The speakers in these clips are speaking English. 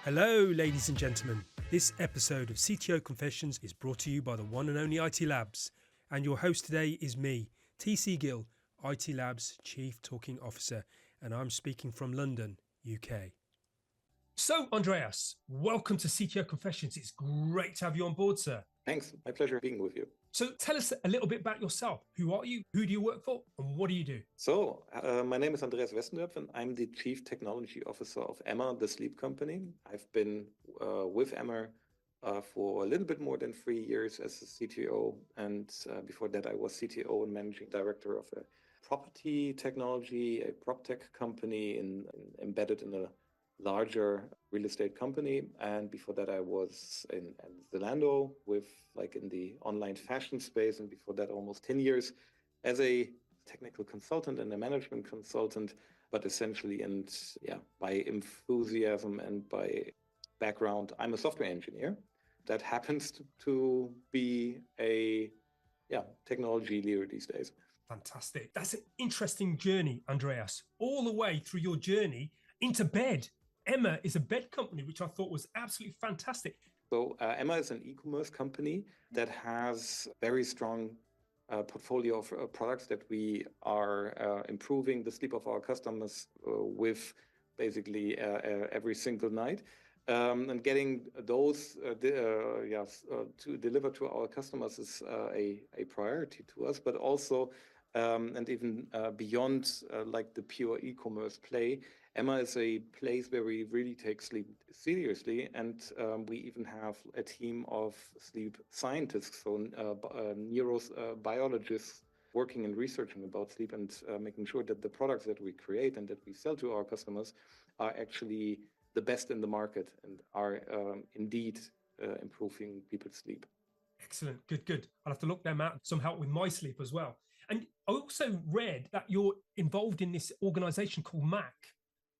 Hello, ladies and gentlemen. This episode of CTO Confessions is brought to you by the one and only IT Labs. And your host today is me, TC Gill, IT Labs Chief Talking Officer, and I'm speaking from London, UK. So, Andreas, welcome to CTO Confessions. It's great to have you on board, sir. Thanks. My pleasure being with you. So tell us a little bit about yourself. Who are you? Who do you work for? And what do you do? So my name is Andreas Westendörpf, and I'm the Chief Technology Officer of Emma, the sleep company. I've been with Emma for a little bit more than 3 years as a CTO. And before that, I was CTO and Managing Director of a property technology, a PropTech company embedded in a larger real estate company. And before that, I was in Zalando in the online fashion space. And before that, almost 10 years as a technical consultant and a management consultant, but essentially, by enthusiasm and by background, I'm a software engineer that happens to be a technology leader these days. Fantastic. That's an interesting journey, Andreas, all the way through your journey into bed. Emma is a bed company, which I thought was absolutely fantastic. So Emma is an e-commerce company that has very strong portfolio of products that we are improving the sleep of our customers with basically every single night. And getting those to deliver to our customers is a priority to us, but also and even beyond the pure e-commerce play, Emma is a place where we really take sleep seriously, and we even have a team of sleep scientists, so neurobiologists working and researching about sleep and making sure that the products that we create and that we sell to our customers are actually the best in the market and are indeed improving people's sleep. Excellent. Good. I'll have to look them out. Some help with my sleep as well. And I also read that you're involved in this organization called MACH.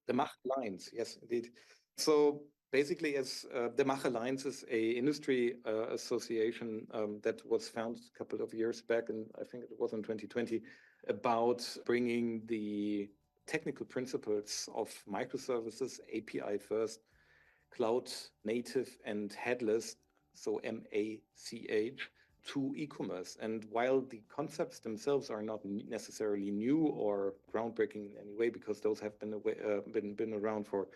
The MACH Alliance, yes, indeed. So basically, as the MACH Alliance is an industry association that was founded a couple of years back, and I think it was in 2020, about bringing the technical principles of microservices, API first, cloud native and headless, so MACH, to e-commerce. And while the concepts themselves are not necessarily new or groundbreaking in any way, because those have been around for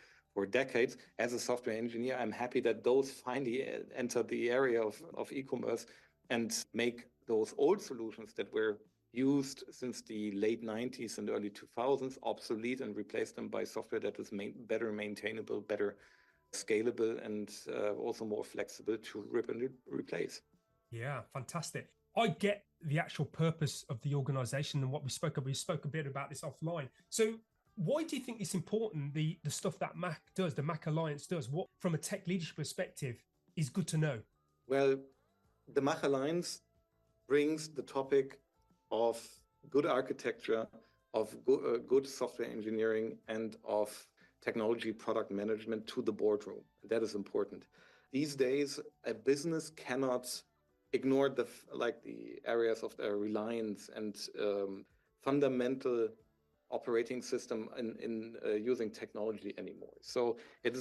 decades, as a software engineer, I'm happy that those finally enter the area of e-commerce and make those old solutions that were used since the late 90s and early 2000s obsolete and replace them by software that is better maintainable, better scalable, and also more flexible to rip and replace. Yeah, fantastic. I get the actual purpose of the organization and what we spoke about. We spoke a bit about this offline. So why do you think it's important, the stuff that MACH does, the MACH Alliance does? What, from a tech leadership perspective, is good to know? Well, the MACH Alliance brings the topic of good architecture, of good software engineering, and of technology product management to the boardroom. That is important. These days, a business cannot ignore the areas of their reliance and fundamental operating system in using technology anymore. So it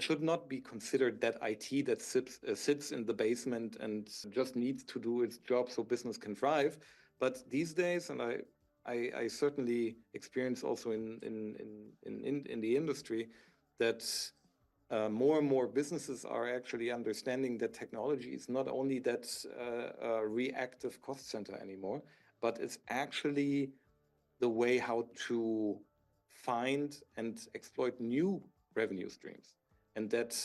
should not be considered that IT that sits in the basement and just needs to do its job so business can thrive. But these days, and I certainly experience also in the industry, that more and more businesses are actually understanding that technology is not only that reactive cost center anymore, but it's actually the way how to find and exploit new revenue streams. And that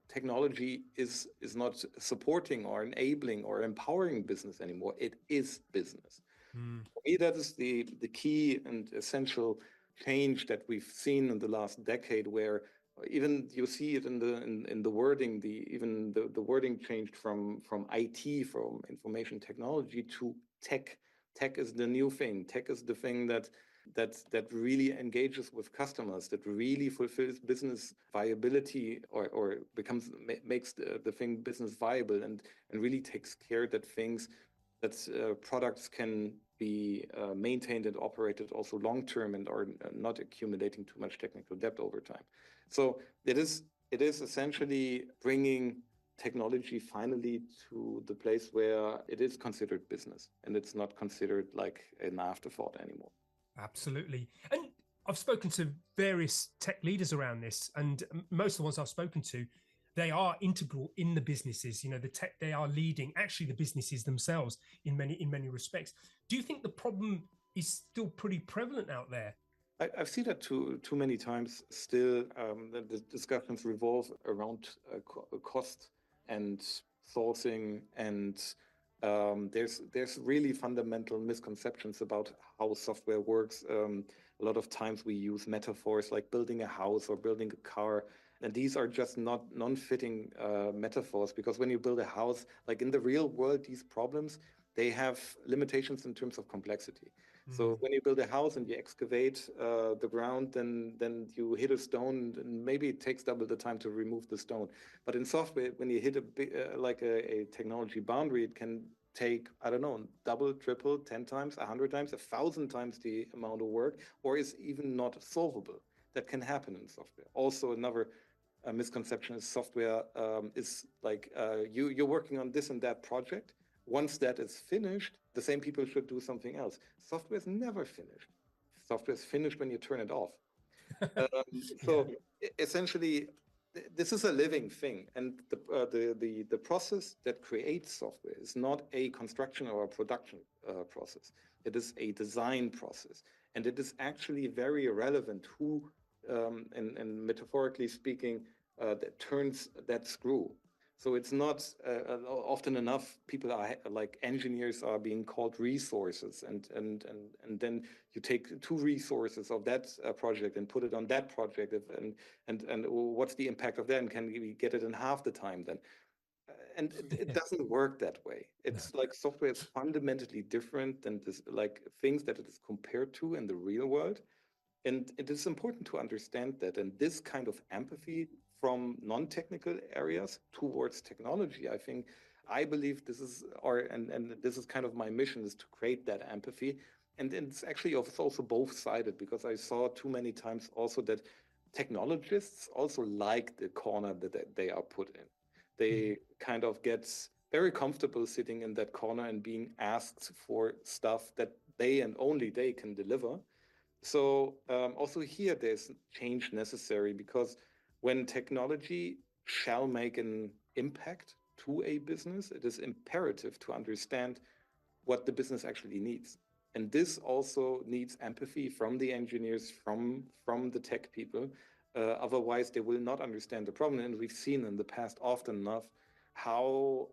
technology is not supporting or enabling or empowering business anymore. It is business. For me, that is the key and essential change that we've seen in the last decade, where even you see it in the wording. The wording changed from IT, from information technology, to tech. Tech is the new thing. Tech is the thing that really engages with customers, that really fulfills business viability or makes the thing business viable, and really takes care that products can be maintained and operated also long-term and are not accumulating too much technical debt over time. So it is essentially bringing technology finally to the place where it is considered business and it's not considered like an afterthought anymore. Absolutely. And I've spoken to various tech leaders around this, and most of the ones I've spoken to, they are integral in the businesses. You know, the tech they are leading, actually the businesses themselves in many respects. Do you think the problem is still pretty prevalent out there? I've seen that too many times. Still, the discussions revolve around cost and sourcing, and there's really fundamental misconceptions about how software works. A lot of times we use metaphors like building a house or building a car, and these are just not non-fitting metaphors, because when you build a house, like in the real world, these problems, they have limitations in terms of complexity. So when you build a house and you excavate the ground, then you hit a stone, and maybe it takes double the time to remove the stone. But in software, when you hit a big, like a technology boundary, it can take, I don't know, double, triple, 10 times, 100 times, 1,000 times the amount of work, or is even not solvable. That can happen in software. Also, another misconception is software is like you're working on this and that project. Once that is finished, the same people should do something else. Software is never finished. Software is finished when you turn it off. So essentially, this is a living thing, and the process that creates software is not a construction or a production process. It is a design process, and it is actually very relevant who, and metaphorically speaking, that turns that screw. So it's not often enough people are like engineers are being called resources, and then you take two resources of that project and put it on that project, and what's the impact of that, and can we get it in half the time then? And it doesn't work that way. It's like software is fundamentally different than this, like things that it is compared to in the real world. And it is important to understand that, and this kind of empathy from non-technical areas towards technology, I believe this is, and this is kind of my mission, is to create that empathy. And it's actually also both-sided, because I saw too many times also that technologists also like the corner that they are put in. They kind of get very comfortable sitting in that corner and being asked for stuff that they and only they can deliver. So also here, there's change necessary, because when technology shall make an impact to a business, it is imperative to understand what the business actually needs. And this also needs empathy from the engineers, from the tech people. Otherwise, they will not understand the problem. And we've seen in the past often enough how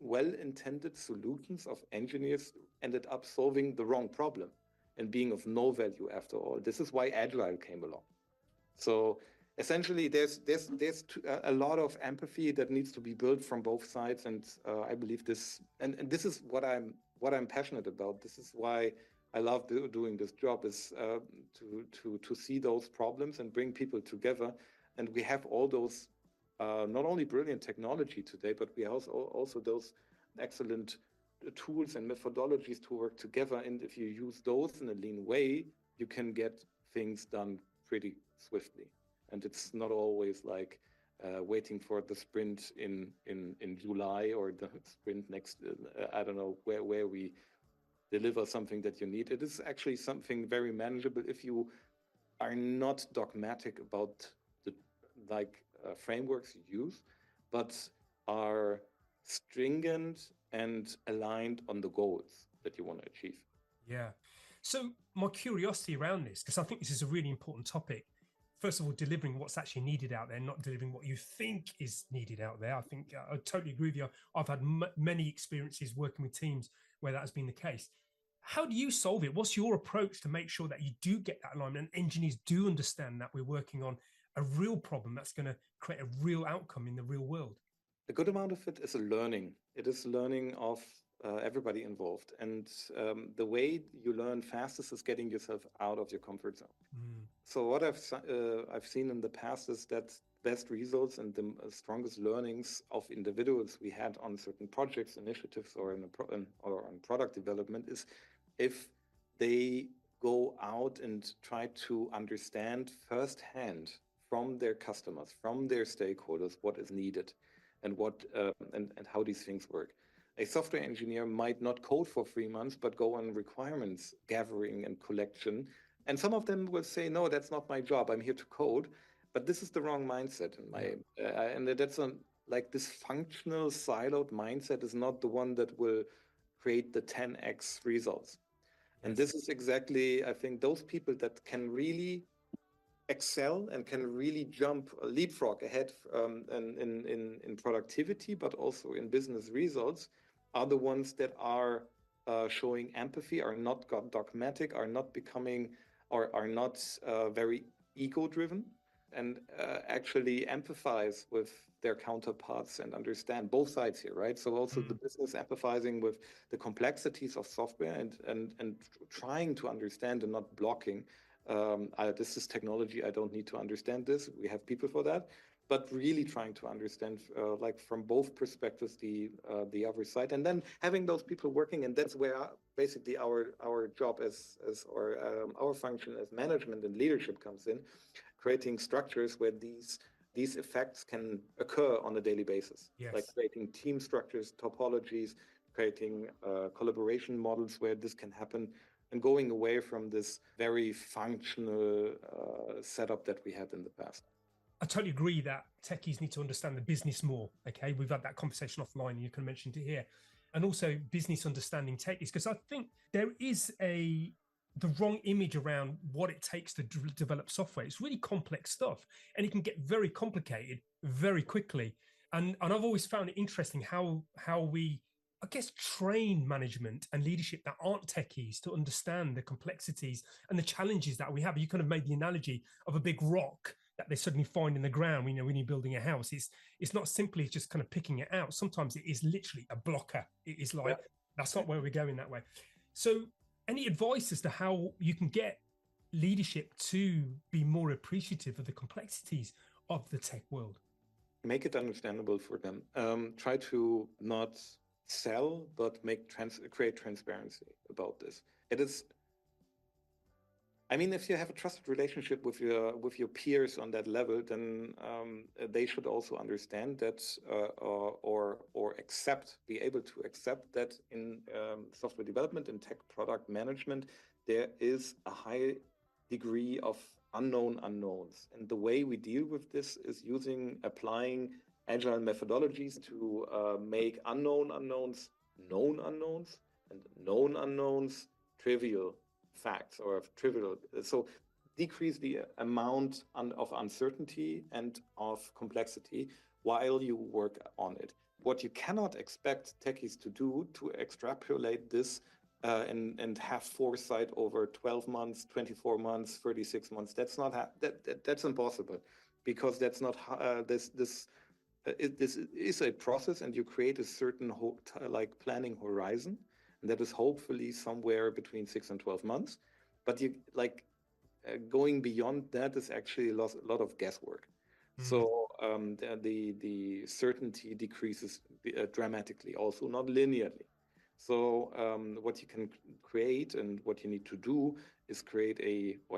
well-intended solutions of engineers ended up solving the wrong problem and being of no value after all. This is why Agile came along. So essentially, there's a lot of empathy that needs to be built from both sides, and I believe this, and this is what I'm passionate about. This is why I love doing this job, is to see those problems and bring people together. And we have all those not only brilliant technology today, but we also those excellent tools and methodologies to work together. And if you use those in a lean way, you can get things done pretty swiftly. And it's not always like waiting for the sprint in July, or the sprint next, I don't know, where we deliver something that you need. It is actually something very manageable if you are not dogmatic about the frameworks you use, but are stringent and aligned on the goals that you want to achieve. Yeah. So my curiosity around this, because I think this is a really important topic. First of all, delivering what's actually needed out there, not delivering what you think is needed out there. I think I totally agree with you. I've had many experiences working with teams where that has been the case. How do you solve it? What's your approach to make sure that you do get that alignment and engineers do understand that we're working on a real problem that's going to create a real outcome in the real world? A good amount of it is a learning. It is learning of everybody involved. And the way you learn fastest is getting yourself out of your comfort zone. So what I've seen in the past is that best results and the strongest learnings of individuals we had on certain projects, initiatives, or on product development is if they go out and try to understand firsthand from their customers, from their stakeholders, what is needed and what and how these things work. A software engineer might not code for 3 months, but go on requirements gathering and collection. And some of them will say, no, that's not my job. I'm here to code. But this is the wrong mindset. And that's like this functional siloed mindset is not the one that will create the 10x results. And this is exactly, I think, those people that can really excel and can really leapfrog ahead in productivity, but also in business results, are the ones that are showing empathy, are not dogmatic, are not becoming, or are not very ego-driven, and actually empathize with their counterparts and understand both sides here, right? So also the business empathizing with the complexities of software and trying to understand and not blocking. This is technology. I don't need to understand this. We have people for that, but really trying to understand, like from both perspectives, the other side, and then having those people working. And that's where basically our job or our function as management and leadership comes in, creating structures where these effects can occur on a daily basis, like creating team structures, topologies, creating collaboration models where this can happen, and going away from this very functional setup that we had in the past. I totally agree that techies need to understand the business more. Okay, we've had that conversation offline, and you can mention it here. And also business understanding techies, because I think there is the wrong image around what it takes to develop software. It's really complex stuff, and it can get very complicated very quickly. And I've always found it interesting how we, I guess, train management and leadership that aren't techies to understand the complexities and the challenges that we have. You kind of made the analogy of a big rock that they suddenly find in the ground. You know, when you're building a house, it's not simply just kind of picking it out. Sometimes it is literally a blocker. It is like, that's not where we're going that way. So any advice as to how you can get leadership to be more appreciative of the complexities of the tech world? Make it understandable for them. Try to not sell, but create transparency about this. It is, I mean, if you have a trusted relationship with your peers on that level, then they should also understand that, or be able to accept that in software development and tech product management, there is a high degree of unknown unknowns. And the way we deal with this is applying agile methodologies to make unknown unknowns known unknowns, and known unknowns trivial facts or trivial. So decrease the amount of uncertainty and of complexity while you work on it. What you cannot expect techies to do to extrapolate this and have foresight over 12 months, 24 months, 36 months. That's not that's impossible, because that's not this is a process, and you create a certain planning horizon, and that is hopefully somewhere between 6 and 12 months. But you going beyond that is actually a lot of guesswork. So the certainty decreases dramatically, also not linearly. So what you can create and what you need to do is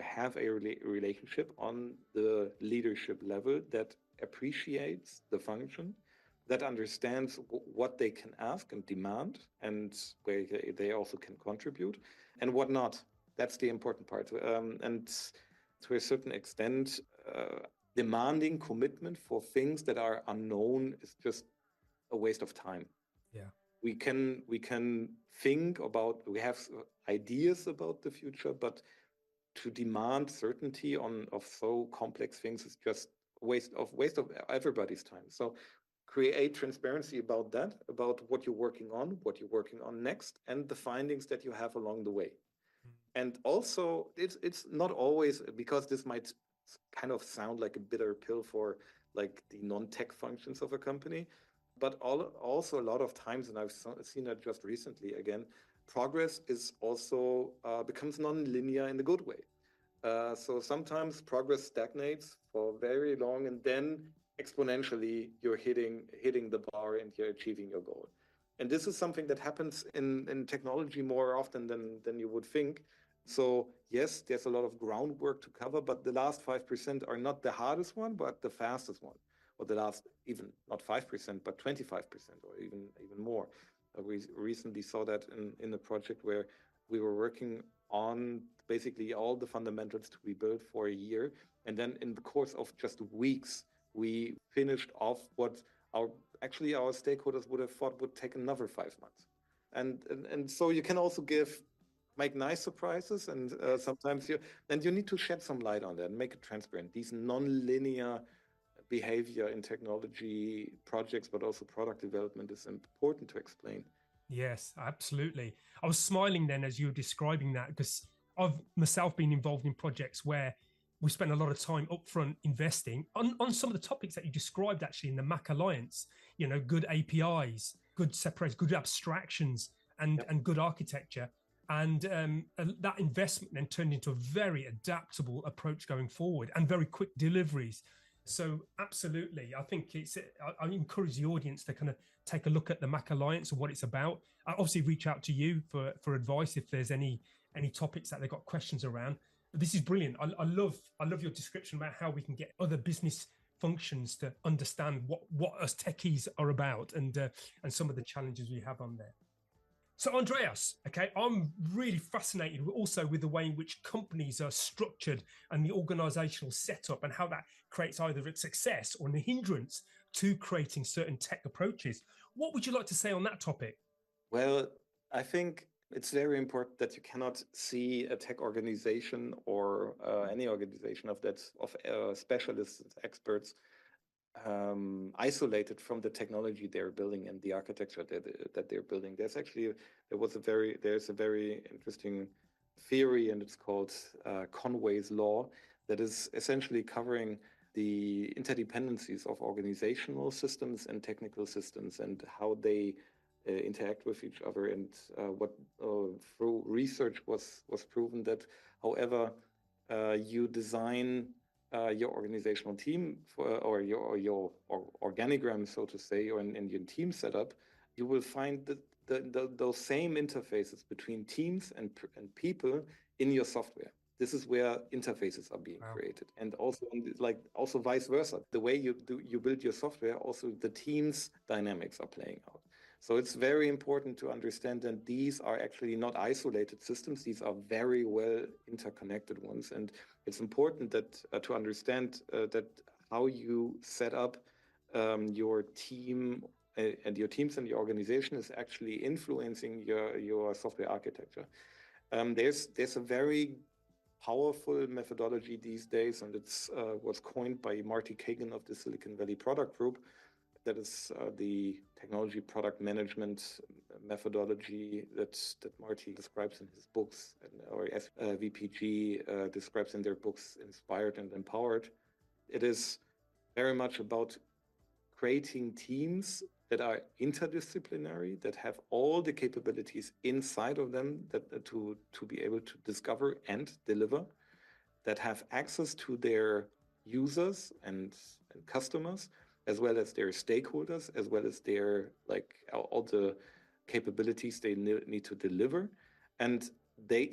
have a relationship on the leadership level that appreciates the function, that understands what they can ask and demand, and where they also can contribute, and what not. That's the important part. And to a certain extent, demanding commitment for things that are unknown is just a waste of time. Yeah. We can think about, we have ideas about the future, but to demand certainty of so complex things is just waste of everybody's time. So create transparency about that, about what you're working on next, and the findings that you have along the way. And also, it's not always, because this might kind of sound like a bitter pill for like the non-tech functions of a company, but also a lot of times, and I've seen that just recently again, progress is also becomes non-linear in the good way. So sometimes progress stagnates for very long, and then exponentially you're hitting the bar and you're achieving your goal. And this is something that happens in technology more often than you would think. So yes, there's a lot of groundwork to cover, but the last 5% are not the hardest one, but the fastest one. Or the last, even not 5%, but 25%, or even more. We recently saw that in a project where we were working on basically all the fundamentals to be built for a year. And then in the course of just weeks, we finished off what our stakeholders would have thought would take another 5 months. And so you can also make nice surprises, and sometimes you need to shed some light on that and make it transparent. These non-linear behavior in technology projects, but also product development, is important to explain. Yes, absolutely. I was smiling then as you were describing that, because I've myself been involved in projects where we spent a lot of time upfront investing on some of the topics that you described actually in the MACH Alliance, good APIs, good separation, good abstractions, and good architecture. And that investment then turned into a very adaptable approach going forward and very quick deliveries. So absolutely, I think I encourage the audience to kind of take a look at the MACH Alliance and what it's about. I obviously reach out to you for advice if there's any topics that they've got questions around. But this is brilliant. I love your description about how we can get other business functions to understand what us techies are about and some of the challenges we have on there. So Andreas, okay, I'm really fascinated also with the way in which companies are structured and the organizational setup and how that creates either a success or a hindrance to creating certain tech approaches. What would you like to say on that topic? Well, I think it's very important that you cannot see a tech organization or any organization of specialists, experts, isolated from the technology they're building and the architecture that they're building. There's a very interesting theory, and it's called Conway's Law, that is essentially covering the interdependencies of organizational systems and technical systems and how they interact with each other. And what through research was proven that however you design your organizational team or your organigram, so to say, or in your team setup, you will find that those same interfaces between teams and people in your software. This is where interfaces are being created, and also vice versa. The way you build your software, also the team's dynamics are playing out. So it's very important to understand that these are actually not isolated systems. These are very well interconnected ones. And it's important that to understand that how you set up your team and your teams and your organization is actually influencing your software architecture. There's a very powerful methodology these days, and it's was coined by Marty Kagan of the Silicon Valley Product Group. That is the technology product management methodology that Marty describes in his books, or VPG describes in their books, Inspired and Empowered. It is very much about creating teams that are interdisciplinary, that have all the capabilities inside of them to be able to discover and deliver, that have access to their users and customers, as well as their stakeholders, as well as their all the capabilities they need to deliver. And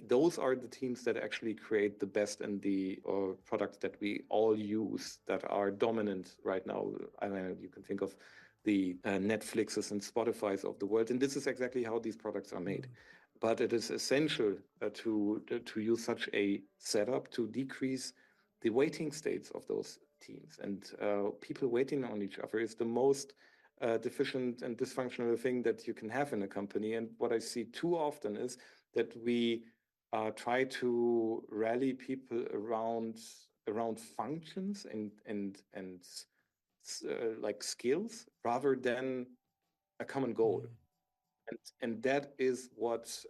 those are the teams that actually create the best and the products that we all use that are dominant right now. I mean, you can think of the Netflixes and Spotifys of the world, and this is exactly how these products are made. But it is essential to use such a setup to decrease the waiting states of those teams, and people waiting on each other is the most deficient and dysfunctional thing that you can have in a company. And what I see too often is that we try to rally people around functions and like skills rather than a common goal. And that is what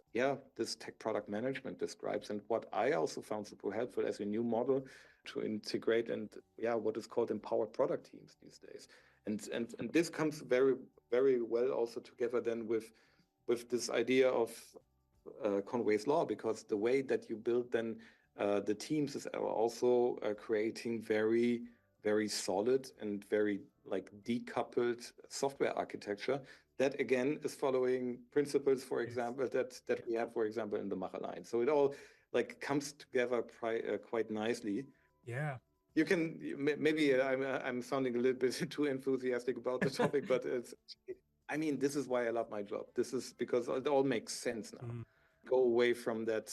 this tech product management describes, and what I also found super helpful as a new model to integrate and what is called empowered product teams these days. And this comes very, very well also together then with this idea of Conway's Law, because the way that you build then the teams is also creating very, very solid and very decoupled software architecture that again is following principles, for example, that we have, for example, in the MACH Alliance. So it all like comes together quite nicely. Yeah. You can maybe I'm sounding a little bit too enthusiastic about the topic, but I mean, this is why I love my job. This is because it all makes sense now. Go away from that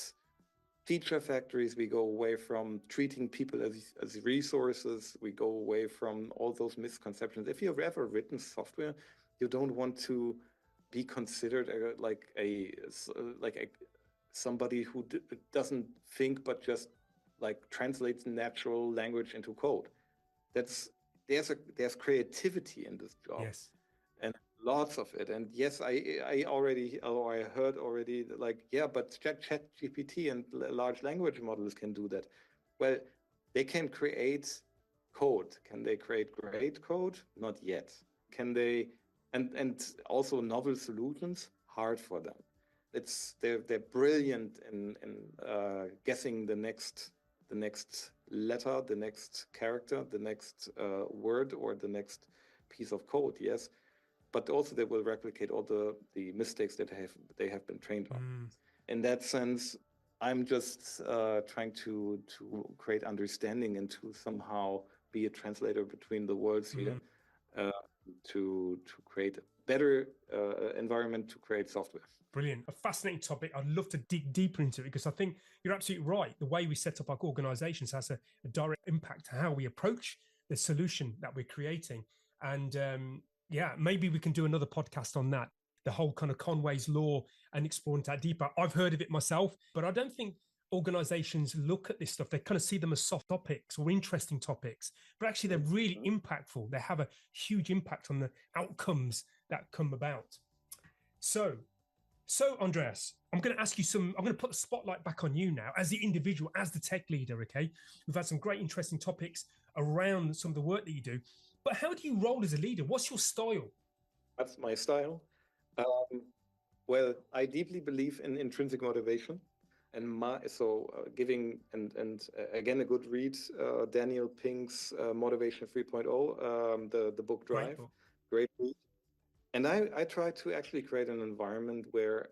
feature factories. We go away from treating people as resources. We go away from all those misconceptions. If you've ever written software, you don't want to be considered like somebody who doesn't think but just like translates natural language into code. There's creativity in this job. Yes. And lots of it. And yes, I heard already like, yeah, but ChatGPT and large language models can do that. Well, they can create code. Can they create great code? Not yet. Can they, and also novel solutions? Hard for them. They're brilliant in guessing the next letter, the next character, the next word, or the next piece of code. Yes, but also they will replicate all the mistakes that they have been trained on. In that sense, I'm just trying to create understanding and to somehow be a translator between the worlds here, to create a better environment to create software. Brilliant. A fascinating topic. I'd love to dig deeper into it because I think you're absolutely right. The way we set up our organizations has a direct impact to how we approach the solution that we're creating. And yeah, maybe we can do another podcast on that, the whole kind of Conway's law, and exploring that deeper. I've heard of it myself, but I don't think organizations look at this stuff. They kind of see them as soft topics or interesting topics, but actually they're really impactful. They have a huge impact on the outcomes that come about. So Andreas, I'm going to ask you I'm going to put the spotlight back on you now as the individual, as the tech leader, okay? We've had some great, interesting topics around some of the work that you do, but how do you roll as a leader? What's your style? That's my style. Well, I deeply believe in intrinsic motivation, and giving and again a good read, Daniel Pink's Motivation 3.0, the book Drive, great read. And I try to actually create an environment where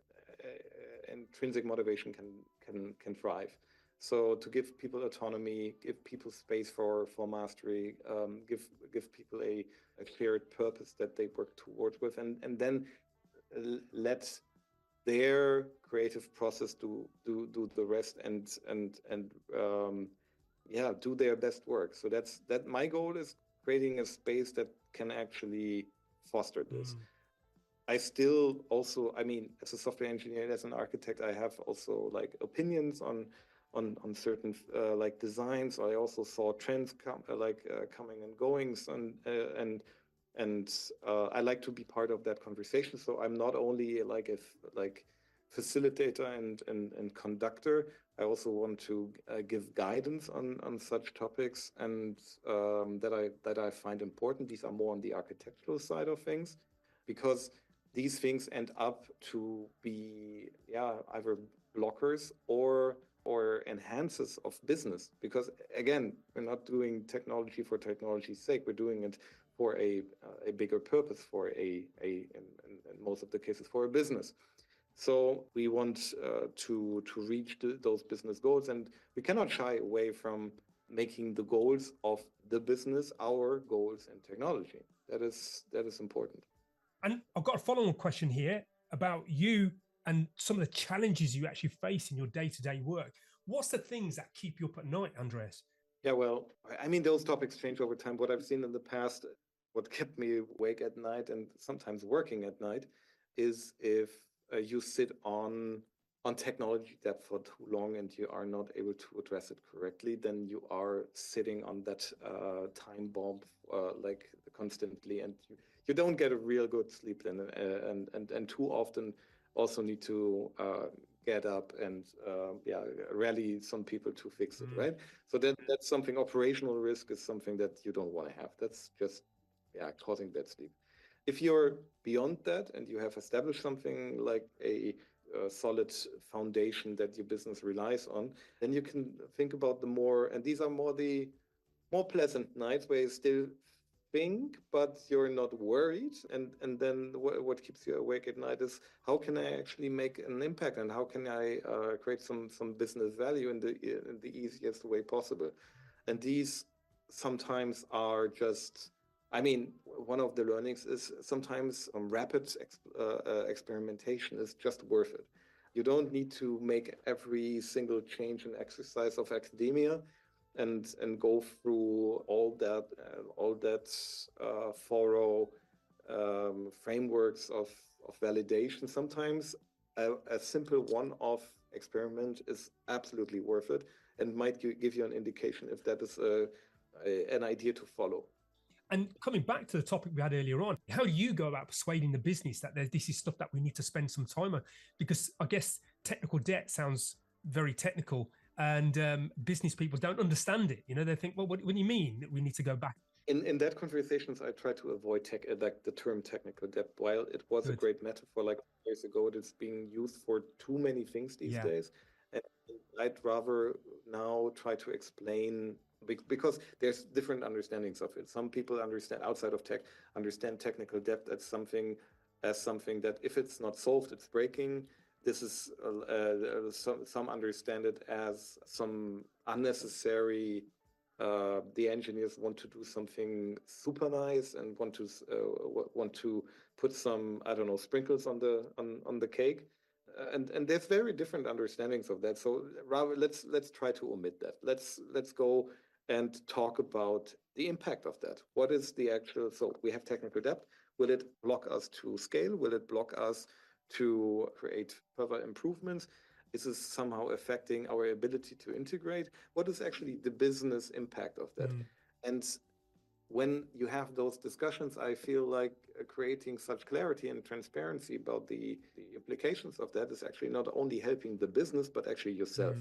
intrinsic motivation can thrive. So to give people autonomy, give people space for mastery, give people a shared purpose that they work towards with, and then let their creative process do the rest and do their best work. So that my goal is creating a space that can actually foster this. I still also, I mean, as a software engineer, as an architect, I have also like opinions on certain like designs. I also saw trends coming and goings, and I like to be part of that conversation. So I'm not only like a facilitator and conductor. I also want to give guidance on such topics, and that I find important. These are more on the architectural side of things, because these things end up to be either blockers or enhancers of business. Because again, we're not doing technology for technology's sake. We're doing it for a bigger purpose, for in most of the cases for a business. So we want to reach those business goals, and we cannot shy away from making the goals of the business our goals in technology. That is important. And I've got a follow-on question here about you and some of the challenges you actually face in your day-to-day work. What's the things that keep you up at night, Andreas? Yeah, well, I mean, those topics change over time. What I've seen in the past, what kept me awake at night and sometimes working at night, is if you sit on technology debt for too long and you are not able to address it correctly, then you are sitting on that time bomb like constantly, and you don't get a real good sleep then, and too often also need to get up and rally some people to fix it, right? So that's something. Operational risk is something that you don't want to have. That's just causing bad sleep. If you're beyond that and you have established something like a solid foundation that your business relies on, then you can think about the more, and these are more pleasant nights where you still think, but you're not worried. And then what keeps you awake at night is how can I actually make an impact, and how can I create some business value in the easiest way possible. And these sometimes are just, I mean, one of the learnings is sometimes rapid experimentation is just worth it. You don't need to make every single change and exercise of academia and go through all that thorough frameworks of validation. Sometimes a simple one-off experiment is absolutely worth it and might give you an indication if that is an idea to follow. And coming back to the topic we had earlier on, how do you go about persuading the business that this is stuff that we need to spend some time on? Because I guess technical debt sounds very technical, and business people don't understand it. They think, well, what do you mean that we need to go back? In that conversations, I try to avoid like the term technical debt. While it was a great metaphor like years ago, it's being used for too many things these days. And I'd rather now try to explain, because there's different understandings of it. Some people understand outside of tech, understand technical debt as something that if it's not solved, it's breaking. This is some understand it as some unnecessary. The engineers want to do something super nice and want to put some, I don't know, sprinkles on the cake. And there's very different understandings of that. So rather, let's try to omit that. Let's go and talk about the impact of that. What is the actual? So we have technical debt. Will it block us to scale? Will it block us to create further improvements? Is this somehow affecting our ability to integrate? What is actually the business impact of that? And when you have those discussions, I feel like creating such clarity and transparency about the implications of that is actually not only helping the business, but actually yourself.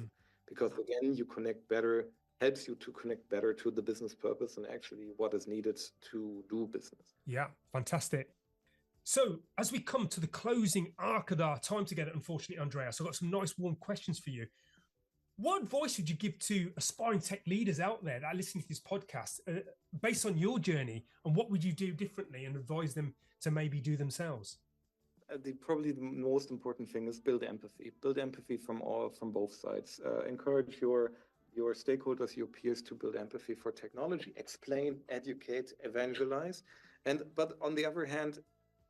Because again, helps you to connect better to the business purpose and actually what is needed to do business. Yeah, fantastic. So as we come to the closing arc of our time together, unfortunately, Andreas, I've got some nice warm questions for you. What advice would you give to aspiring tech leaders out there that are listening to this podcast based on your journey, and what would you do differently and advise them to maybe do themselves? Probably the most important thing is build empathy. Build empathy from both sides. Encourage your stakeholders, your peers to build empathy for technology. Explain, educate, evangelize. But on the other hand,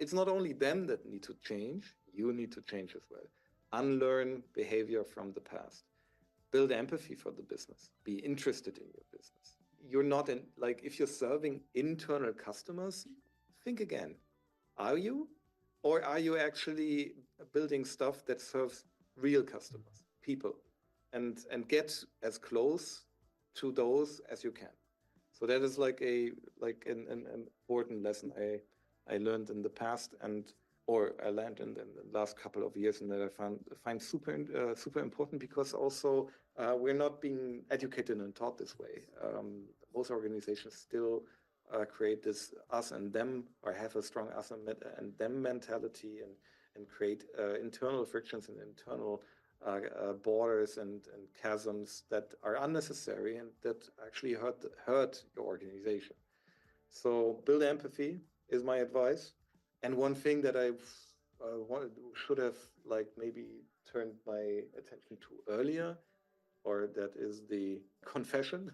it's not only them that need to change, you need to change as well. Unlearn behavior from the past. Build empathy for the business. Be interested in your business. You're not if you're serving internal customers, think again. Are you? Or are you actually building stuff that serves real customers, people, and get as close to those as you can? So that is an important lesson I learned in the past or I learned in the last couple of years, and that I find super important, because also we're not being educated and taught this way. Most organizations still create this us and them, or have a strong us and them mentality, and create internal frictions and internal borders and chasms that are unnecessary and that actually hurt your organization. So build empathy is my advice. And one thing that I should have maybe turned my attention to earlier, or that is the confession,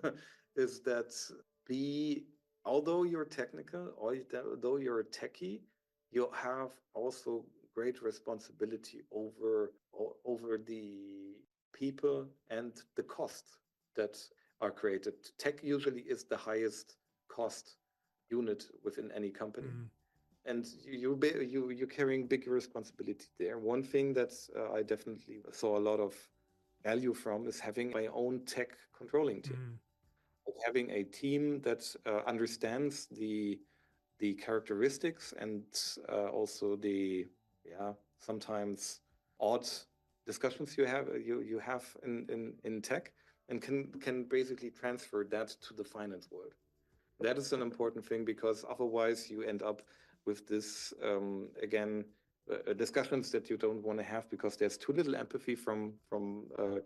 is that although you're technical, although you're a techie, you have also great responsibility over the people and the costs that are created. Tech usually is the highest cost unit within any company. And you're carrying big responsibility there. One thing that I definitely saw a lot of value from is having my own tech controlling team. Having a team that understands the characteristics and also the sometimes odd discussions you have in tech, and can basically transfer that to the finance world. That is an important thing, because otherwise you end up with this discussions that you don't want to have, because there's too little empathy from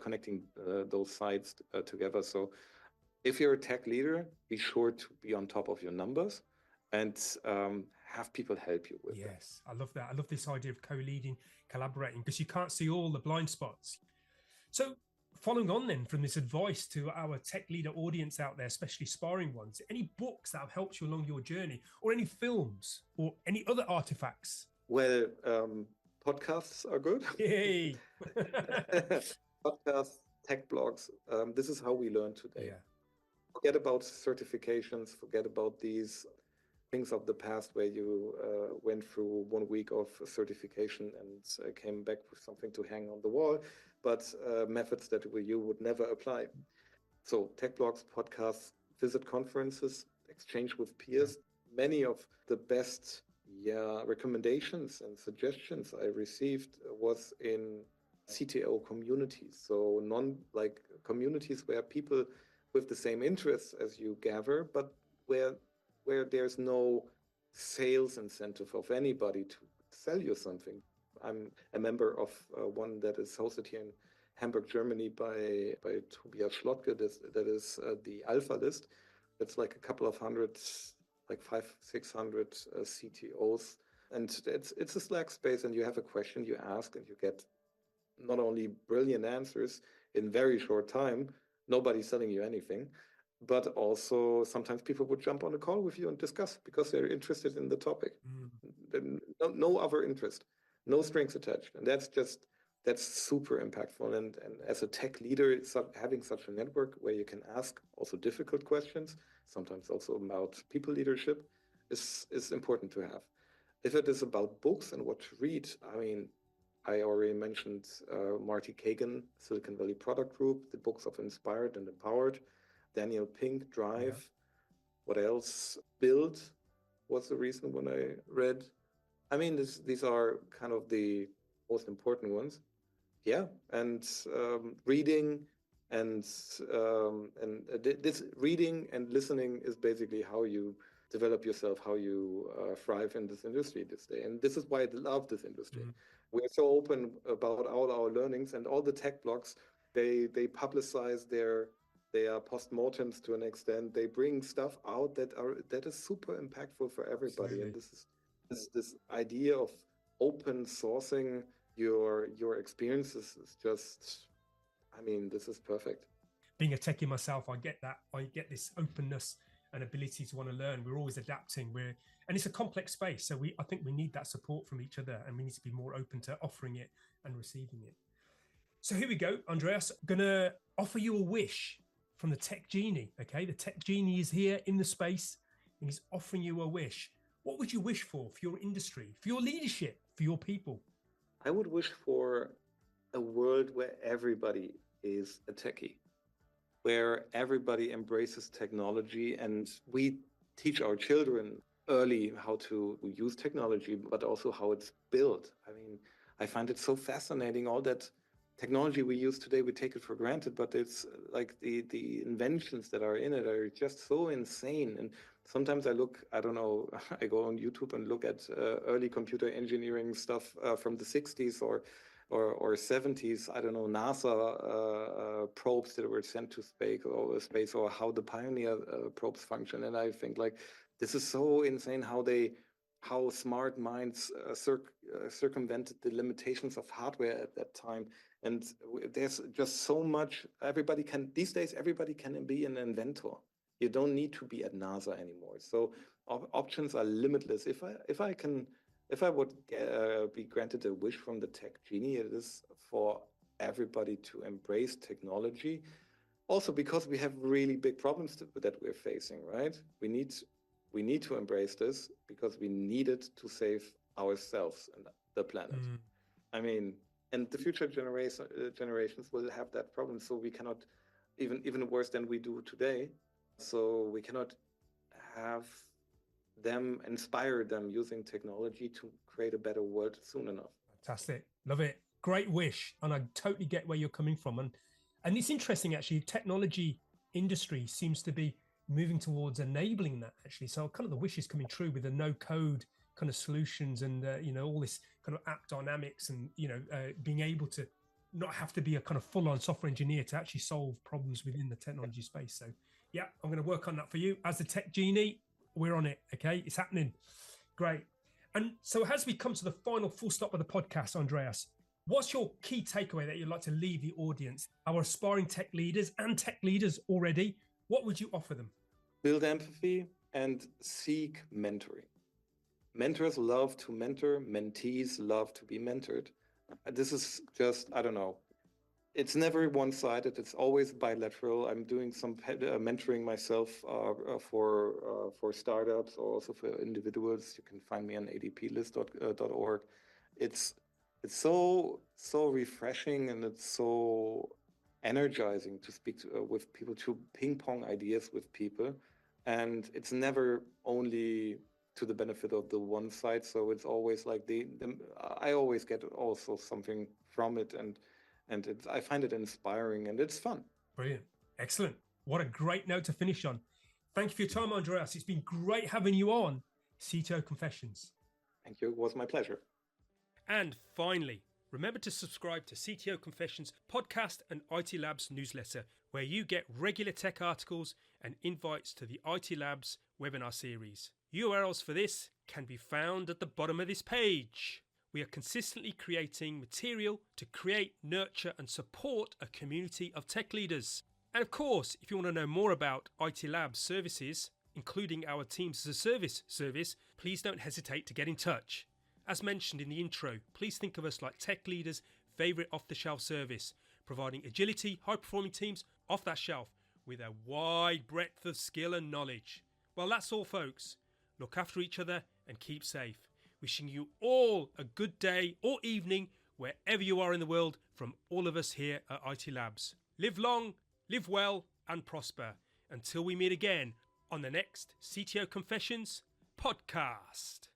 connecting those sides together. So if you're a tech leader, be sure to be on top of your numbers and have people help you with it. Yes, I love that. I love this idea of co-leading, collaborating, because you can't see all the blind spots. So following on then from this advice to our tech leader audience out there, especially aspiring ones, any books that have helped you along your journey, or any films or any other artifacts? Well, podcasts are good. Yay! Podcasts, tech blogs. This is how we learn today. Yeah. Forget about certifications, forget about these things of the past where you went through 1 week of certification and came back with something to hang on the wall, but methods that you would never apply. So tech blogs, podcasts, visit conferences, exchange with peers. Many of the best recommendations and suggestions I received was in CTO communities. So like communities where people with the same interests as you gather, but where there's no sales incentive of anybody to sell you something. I'm a member of one that is hosted here in Hamburg, Germany by Tobias Schlottke. That is the Alpha List. That's like a couple of hundred, like 500-600 CTOs. And it's a Slack space, and you have a question, you ask, and you get not only brilliant answers in very short time, nobody's selling you anything, but also sometimes people would jump on a call with you and discuss because they're interested in the topic. No other interest, no strings attached. And that's super impactful. And as a tech leader, having such a network where you can ask also difficult questions, sometimes also about people leadership, is important to have. If it is about books and what to read, I mean, I already mentioned Marty Kagan, Silicon Valley Product Group, the books of Inspired and Empowered, Daniel Pink, Drive. Yeah. What else? Build was the recent one I read. I mean, these are kind of the most important ones. Yeah, and reading and this reading and listening is basically how you develop yourself, how you thrive in this industry this day. And this is why I love this industry. We're so open about all our learnings, and all the tech blogs, they publicize their postmortems to an extent. They bring stuff out that is super impactful for everybody. Absolutely. And this idea of open sourcing your experiences is just, I mean, this is perfect. Being a techie myself, I get that. I get this openness and ability to want to learn. We're always adapting. And it's a complex space. So I think we need that support from each other, and we need to be more open to offering it and receiving it. So here we go, Andreas. I'm going to offer you a wish from the Tech Genie. Okay, the Tech Genie is here in the space, and he's offering you a wish. What would you wish for your industry, for your leadership, for your people? I would wish for a world where everybody is a techie, where everybody embraces technology, and we teach our children early how to use technology, but also how it's built. I mean, I find it so fascinating, all that technology we use today, we take it for granted, but it's like the inventions that are in it are just so insane. And sometimes I go on YouTube and look at early computer engineering stuff from the 60s or 70s, I don't know, NASA probes that were sent to space, or how the Pioneer probes function. And I think, like, this is so insane how smart minds circumvented the limitations of hardware at that time. And there's just so much. These days, everybody can be an inventor. You don't need to be at NASA anymore. So options are limitless. If I would be granted a wish from the Tech Genie, it is for everybody to embrace technology. Also, because we have really big problems that we're facing, right? We need to embrace this because we need it to save ourselves and the planet. I mean, and the future generations will have that problem. So we cannot, even worse than we do today. So we cannot inspire them using technology to create a better world soon enough. Fantastic. Love it. Great wish. And I totally get where you're coming from. And it's interesting, actually, technology industry seems to be moving towards enabling that, actually. So kind of the wish is coming true with the no code kind of solutions and, all this kind of app dynamics and, being able to not have to be a kind of full-on software engineer to actually solve problems within the technology space. So yeah, I'm going to work on that for you as the Tech Genie. we're on it. Okay, it's happening. Great. And so as we come to the final full stop of the podcast, Andreas, what's your key takeaway that you'd like to leave the audience, our aspiring tech leaders and tech leaders already? What would you offer them? Build empathy and seek mentoring. Mentors love to mentor, mentees love to be mentored. This is just, I don't know. It's never one-sided. It's always bilateral. I'm doing some mentoring myself for startups or also for individuals. You can find me on adplist.org. It's so refreshing, and it's so energizing to speak with people, to ping pong ideas with people, and it's never only to the benefit of the one side. So it's always like I always get also something from it, and I find it inspiring and it's fun. Brilliant. Excellent. What a great note to finish on. Thank you for your time, Andreas. It's been great having you on CTO Confessions. Thank you. It was my pleasure. And finally, remember to subscribe to CTO Confessions podcast and IT Labs newsletter, where you get regular tech articles and invites to the IT Labs webinar series. URLs for this can be found at the bottom of this page. We are consistently creating material to create, nurture and support a community of tech leaders. And of course, if you want to know more about IT Labs services, including our Teams as a Service service, please don't hesitate to get in touch. As mentioned in the intro, please think of us like tech leaders' favourite off-the-shelf service, providing agility, high-performing teams off that shelf with a wide breadth of skill and knowledge. Well, that's all, folks. Look after each other and keep safe. Wishing you all a good day or evening wherever you are in the world from all of us here at IT Labs. Live long, live well and prosper until we meet again on the next CTO Confessions podcast.